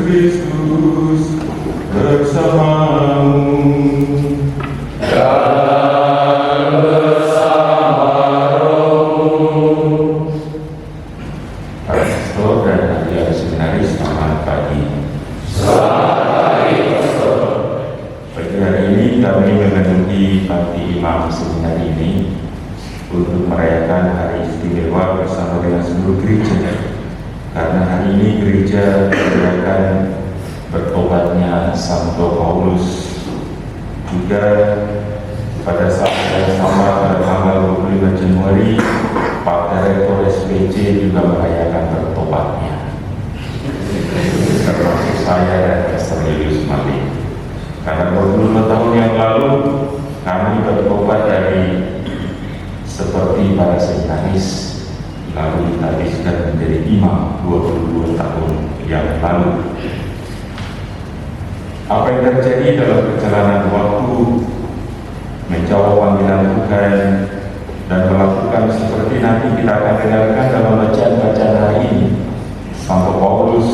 Kristus bersamamu. Pastor dan adik seminaris, selamat pagi. Pagi hari ini kami memenuhi bakti imam seminar ini untuk merayakan hari istimewa bersama dengan seluruh gereja. Karena hari ini gereja merayakan bertobatnya Santo Paulus. Juga pada saat yang sama pada tanggal 25 Januari Pak Direktur SPC juga merayakan bertobatnya, termasuk saya dan Pastor Julius Malik. Karena 25 tahun yang lalu kami bertobat dari seperti para seminaris, lalu dihabiskan menjadi imam 22 tahun yang lalu. Apa yang terjadi dalam perjalanan waktu menjawab panggilan Tuhan dan melakukan seperti nanti kita akan dengarkan dalam bacaan-bacaan hari ini. Santo Paulus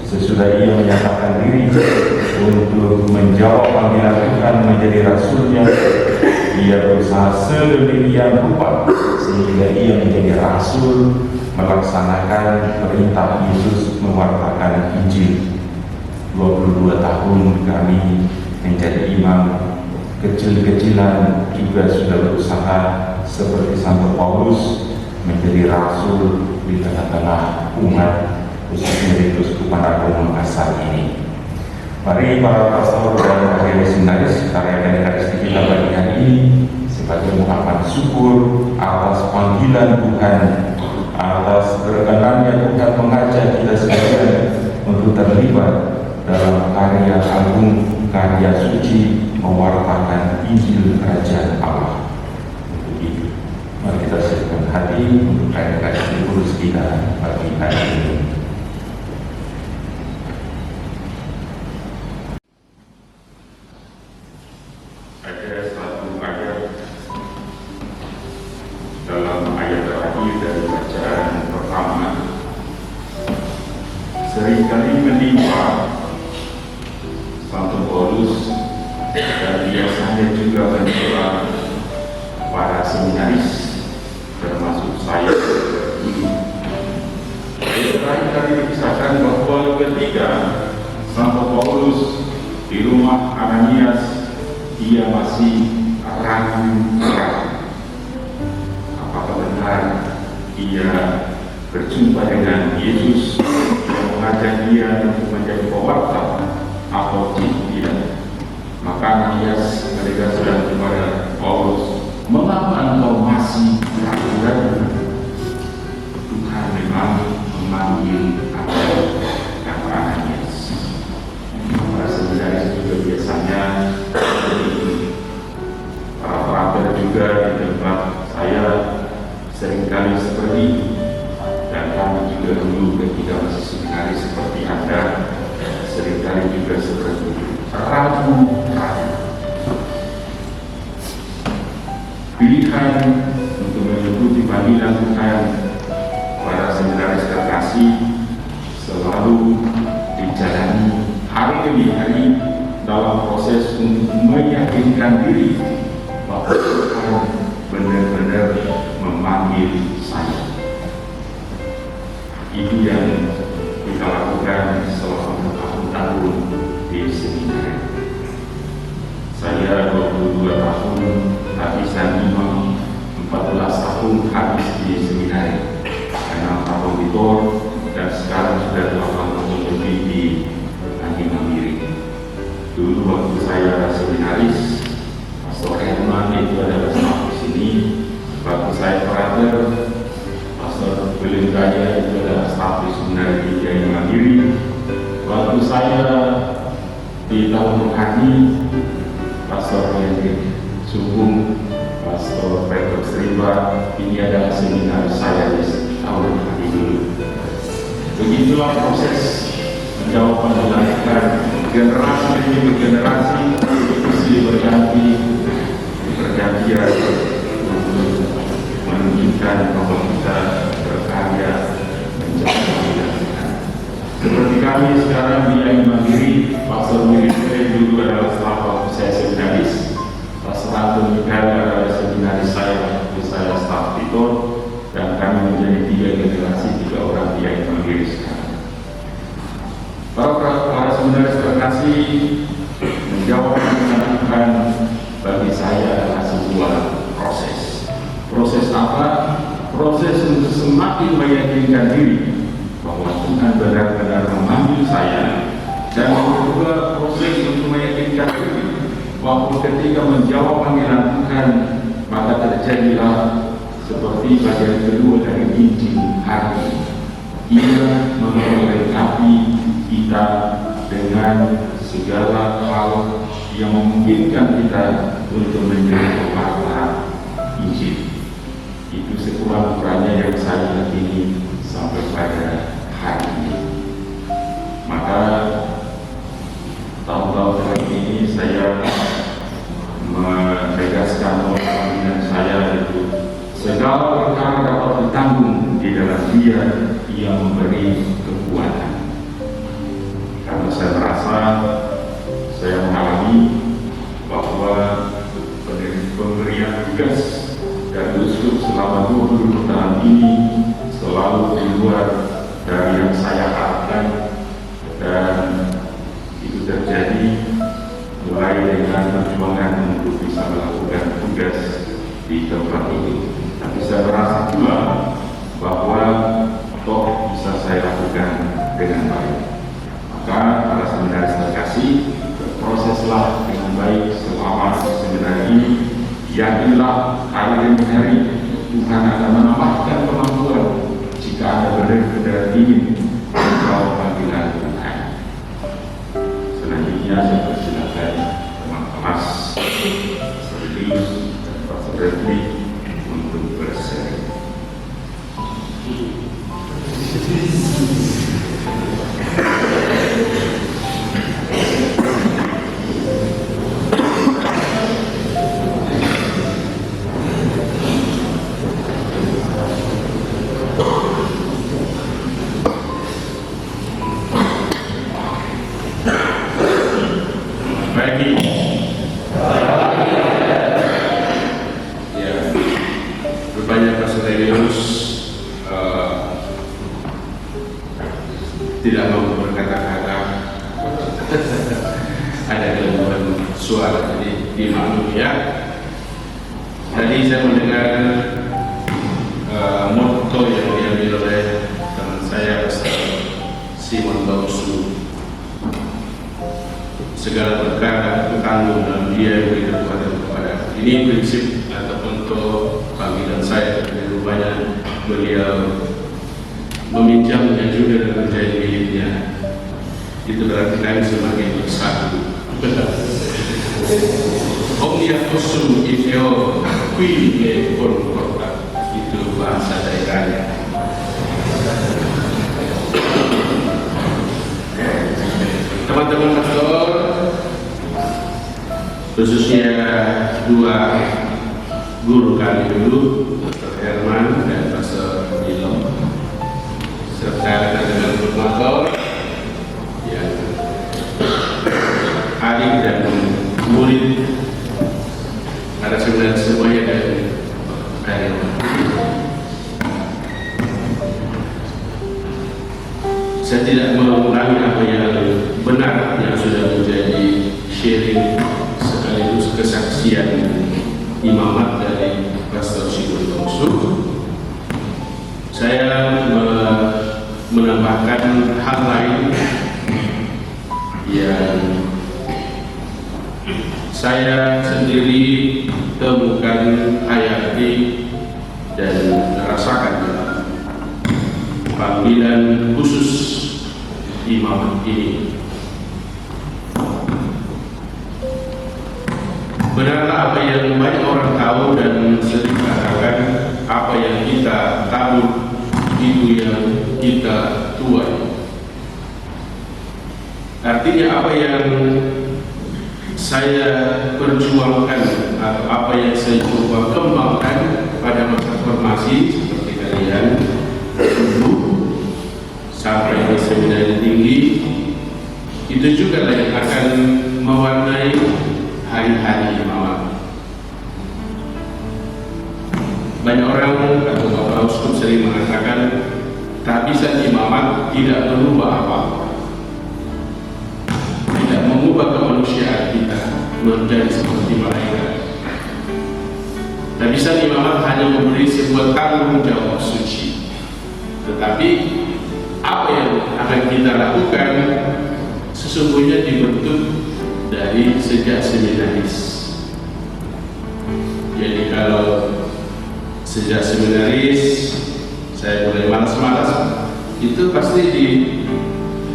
sesudah ia menyatakan diri untuk menjawab panggilan Tuhan menjadi rasulnya, ia berusaha sedemikian rupa sehingga ia menjadi rasul melaksanakan perintah Yesus mewartakan Injil. 22 tahun kami menjadi imam, kecil-kecilan juga sudah berusaha seperti Santo Paulus menjadi rasul di tengah-tengah umat, khususnya di Keuskupan Agung Makassar ini. Mari para pastor dan adik seminaris kita rayakan Ekaristi kita pagi hari ini sebagai ungkapan syukur atas panggilan Tuhan, atas berkenannya Tuhan mengajak kita sekalian untuk terlibat dalam karya agung, karya suci mewartakan Injil Kerajaan Allah. Untuk itu, mari kita siapkan hati untuk Ekaristi Kudus kita pagi hari ini. Seringkali menimpa Santo Paulus dan biasanya juga menimpa para seminaris, termasuk saya dulu. Terakhir kali dikisahkan bahwa ketika Santo Paulus di rumah Ananias, ia masih ragu. Apakah benar ia berjumpa dengan Yesus mengajak dia untuk menjadi pewarta atau tidak? Maka Ananias ketika sedang kepada Paulus, mengapa engkau masih ragu-ragu? Tuhan memang memanggil aku, kata Ananias. Para seminaris juga biasanya para frater juga di tempat saya seringkali seperti itu. Dan kami juga dulu ketika masih seminaris seperti Anda seringkali juga seperti itu, ragu. Pilihan untuk mengikuti panggilan Tuhan para seminaris terkasih selalu dijalani hari demi hari dalam proses untuk meyakinkan diri bahwa Tuhan benar-benar memanggil saya. Itu yang kita lakukan selama bertahun-tahun di seminar. Saya 22 tahun habisan imam, 14 tahun habis di seminar, 6 tahun di Tor, dan sekarang sudah 8 tahun lebih di Andi Mandiri. Dulu waktu saya seminaris, Pastor Herman itu adalah staf di sini. Waktu saya frater, Pastor William Gaya itu adalah staf di seminar di Andi Mandiri. Waktu saya di tahun Rohani, Pastor Hendrik Sunggung, Pastor Petrus Riba, ini adalah seminar saya di tahun Rohani dulu. Begitulah proses menjawab panggilan generasi demi generasi, silih berganti, pergantian untuk menunjukkan bahwa kita berkarya menjadi panggilan Tuhan. Seperti kami sekarang dia mandiri, Pastor Militer dulu adalah staf waktu saya seminaris, Pastor Anton Mikael adalah seminaris saya staf itu, dan kami menjadi 3 generasi, 3 orang dia mandiri sekarang. Para seminaris terkasih, menjawab pertanyaan bagi saya adalah sebuah proses. Proses apa? Proses untuk semakin meyakinkan diri bahwa Tuhan benar-benar memanggil saya, dan yang kedua proses untuk meyakinkan diri bahwa ketika menjawab panggilan Tuhan maka terjadilah seperti bagian kedua dari Injil hari ini. Ia memperlengkapi kita dengan segala hal yang memungkinkan kita untuk menjadi pewarta Injil. Itu sekurang-kurangnya yang saya yakini sampai pada hari ini. Maka tahun-tahun ini saya menegaskan panggilan saya itu segala perkara dapat ditanggung di dalam Dia yang memberi kekuatan. Karena saya merasa saya mengalami bahwa pemberian tugas dan uskup selama 20 tahun ini selalu di luar dari yang saya harapkan, dan itu terjadi mulai dengan perjuangan untuk bisa melakukan tugas di tempat ini. Tapi saya merasa juga bahwa toh bisa saya lakukan dengan baik. Maka para seminaris terkasih, berproseslah dengan baik selama seminar ini. Yakinlah hari demi hari Tuhan akan menambahkan kemampuan jika Anda benar-benar ingin menjawab panggilan Tuhan. Selanjutnya saya persilakan teman kelas Serius dan Pastor Redmi untuk berseri. Tidak mau berkata-kata, ada gangguan suara, jadi dimaklumi ya. Tadi saya mendengar motto yang diambil oleh teman saya, Pastor Simon Bausu. Segala perkara terkandung dalam Dia yang beri kekuatan kepada. Ini prinsip ataupun panggilan saya. Dari rupanya beliau meminjamnya juga dan menjadi miliknya. Itu berarti kami semakin bersatu. Omnia possum in eo qui me concorda. Itu bahasa daerahnya. Teman-teman pastor, khususnya 2 guru kami dulu, Pastor Herman dan Pastor Ilom, serta dengan formator yang adik dan murid ada sebenarnya semuanya dan karyawan. Saya tidak mengulangi apa yang benar yang sudah menjadi sharing sekaligus kesaksian imamat dari Pastor Simon Bausu. Saya menambahkan hal lain yang saya sendiri temukan, hayati dan rasakan dalam panggilan khusus imam ini. Benarlah apa yang banyak orang tahu dan sering katakan, apa yang kita tahu itu yang kita tuai. Artinya apa yang saya perjuangkan atau apa yang saya coba kembangkan pada masa formasi seperti kalian dulu, sampai di seminari tinggi, itu juga yang akan mewarnai hari-hari imamat. Banyak orang atau Bapak Uskup sering mengatakan kehabisan imamat tidak merubah apa-apa, tidak mengubah kemanusiaan kita menjadi seperti malaikat. Kehabisan imamat hanya memberi sebuah tanggung jawab suci, tetapi apa yang akan kita lakukan sesungguhnya dibentuk dari sejak seminaris. Jadi kalau sejak seminaris saya mulai malas-malas, itu pasti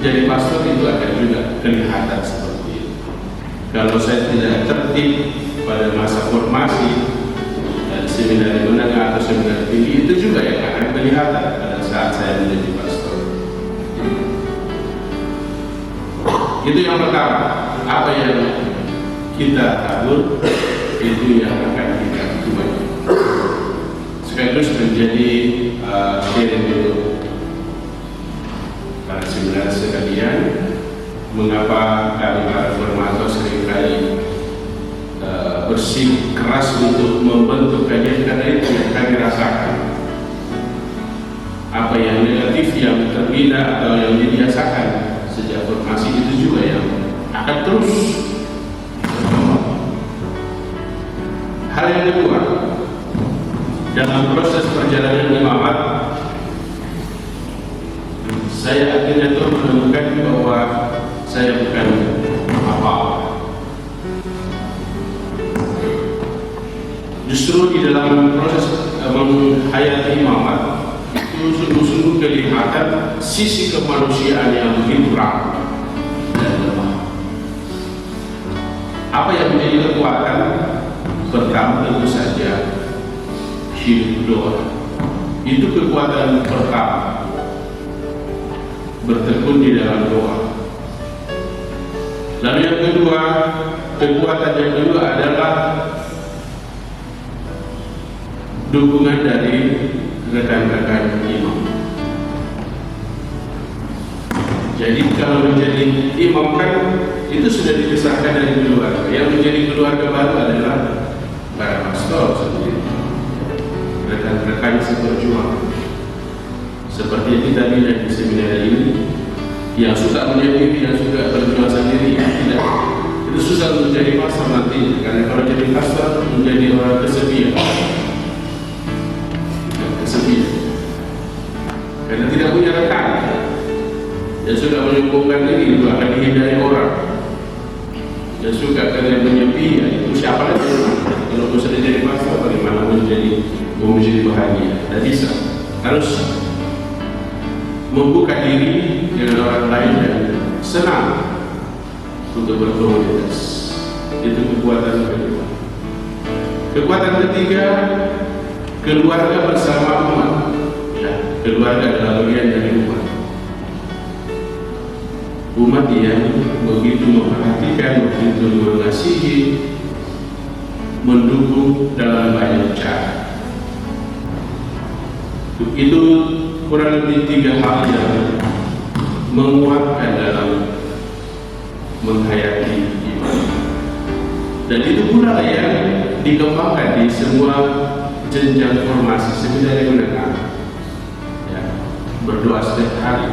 jadi pastor itu akan juga kelihatan seperti itu. Kalau saya tidak tertib pada masa formasi dan seminari menengah atau seminari tinggi, itu juga yang akan kelihatan pada saat saya menjadi pastor. Itu yang pertama, apa yang kita tabur itu yang akan kita tuai. Sekaligus menjadi sharing dulu para seminaris sekalian, mengapa kami para formator seringkali bersikeras untuk membentuk kajian, karena itu yang kami rasakan. Apa yang negatif yang terbina atau yang dibiasakan sejak formasi itu juga yang akan terus. Hal yang kedua, dalam proses perjalanan imamat, saya akhirnya tuh menemukan bahwa saya bukan apa-apa. Justru di dalam proses menghayati imamat itu sungguh-sungguh kelihatan sisi kemanusiaan yang begitu rapuh dan lemah. Apa yang menjadi kekuatan? Pertama tentu saja hidup doa. Itu kekuatan pertama, bertekun di dalam doa. Lalu yang kedua, kekuatan yang kedua adalah dukungan dari rekan-rekan imam. Jadi kalau menjadi imam kan itu sudah dibesarkan dari keluarga. Yang menjadi keluarga baru adalah para pastor sendiri, rekan-rekan seperjuangan. Seperti yang kita lihat di seminar ini, yang suka menyendiri, yang suka berjuang sendiri, tidak. Itu susah untuk jadi pastor nanti, karena kalau jadi pastor menjadi orang kesepian. Karena tidak punya rekan, yang suka menyombongkan diri itu akan dihindari orang. Yang suka karena menyepi, ya itu siapa lagi? Kalau sudah jadi pastor, bagaimana mau menjadi bahagia? Tidak bisa. Harus membuka diri dengan orang lain dan senang untuk berkomunitas. Itu kekuatan kedua. Kekuatan ketiga, keluarga bersama umat. Ya, keluarga adalah bagian dari umat. Umat yang begitu memperhatikan, begitu mengasihi, mendukung dalam banyak cara. Itu kurang lebih 3 hal yang menguatkan dalam menghayati iman. Dan itu pula yang dikembangkan di semua jenjang formasi seminari menengah. Ya, berdoa setiap hari.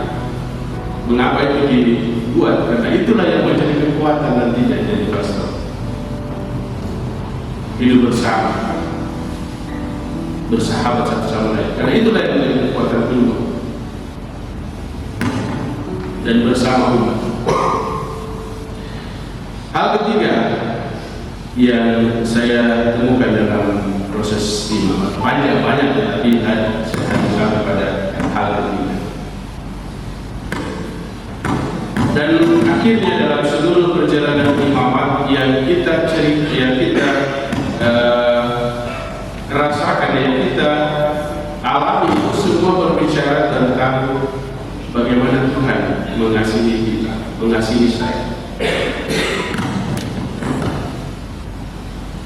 Mengapa itu dibuat? Karena itulah yang menjadi kekuatan nantinya jadi pastor. Hidup bersama, bersahabat satu sama lain. Karena itulah yang menjadi kekuatan kedua. Dan bersama umat. Hal ketiga yang saya temukan dalam proses imamat, banyak tetapi saya akan pada hal ketiga. Dan akhirnya dalam seluruh perjalanan imamat yang kita rasakan, yang kita alami, itu semua berbicara tentang bagaimana Tuhan mengasihi kita, mengasihi saya.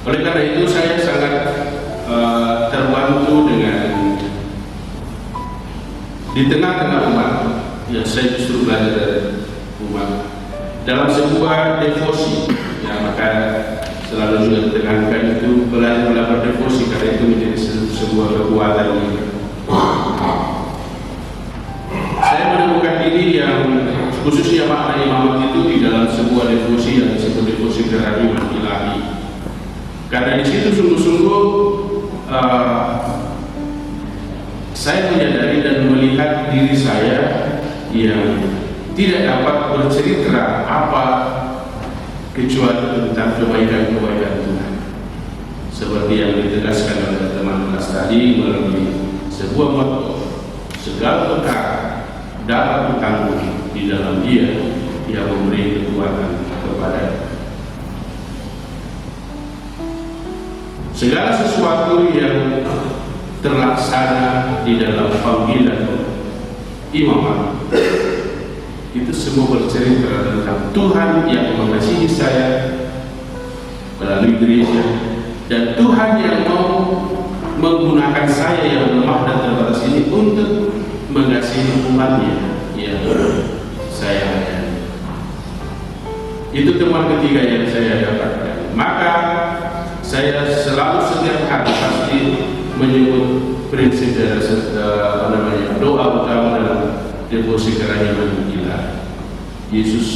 Oleh karena itu saya sangat terbantu dengan di tengah-tengah umat yang saya justru belajar dari umat dalam sebuah devosi, ya, maka selalu juga ditekankan itu belajar berdevosi karena itu menjadi sebuah kekuatan juga. Saya menemukan diri yang khususnya makna imamat itu di dalam sebuah devosi yang disebut devosi kerahiman ilahi. Karena di situ sungguh-sungguh saya menyadari dan melihat diri saya yang tidak dapat bercerita apa kecuali tentang kebaikan-kebaikan Tuhan. Seperti yang ditegaskan oleh teman kelas tadi melalui sebuah motto, segala perkara dapat ditanggung di dalam Dia yang memberi kekuatan kepada. Segala sesuatu yang terlaksana di dalam panggilan imamat itu semua bercerita tentang Tuhan yang mengasihi saya melalui gereja, dan Tuhan yang mau menggunakan saya yang lemah dan terbatas ini untuk mengasihi umatnya yang saya layani. Itu teman ketiga yang saya dapatkan. Maka saya selalu setiap hari pasti menyebut prinsip dari doa utama dalam devosi kerahiman ilahi. Yesus,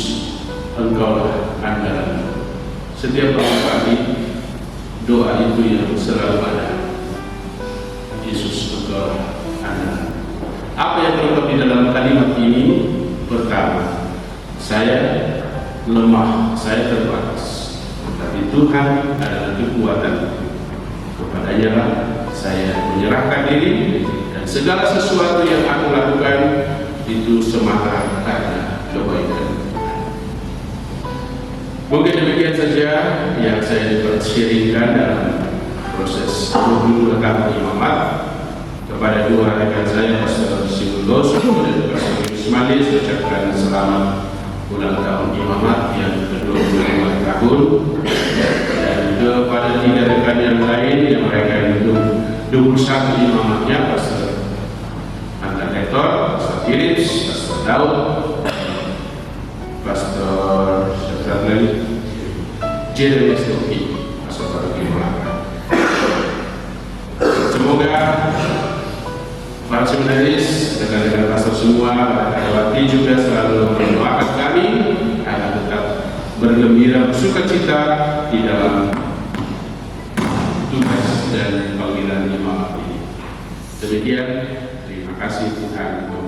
Engkaulah andalan. Setiap pagi doa itu yang selalu ada. Yesus, Engkaulah andalan. Apa yang terungkap di dalam kalimat ini? Pertama, saya lemah, saya terbatas, tetapi Tuhan adalah kekuatan. Kepadanya lah saya menyerahkan diri, dan segala sesuatu yang aku lakukan itu semata karena kebaikan. Mungkin demikian saja yang saya sharingkan dalam proses 22 tahun imamat kepada dua rekan saya, Pastor Simulus dan Pastor Ismail. Ucapkan selamat ulang tahun imamat yang ke-25 tahun, dan kepada tiga rekan yang lain yang mereka itu 21 imamatnya, Pastor Anta Hector, Pastor Iris, Pastor Daud, Pastor Jeremy Stoki, Pastor Baruki Melaka. Semoga para seminaris, rekan-rekan pastor semua, para wakil juga selalu mendoakan kami agar tetap bergembira, bersukacita di dalam tugas dan panggilan imamat ini. Demikian, terima kasih Tuhan.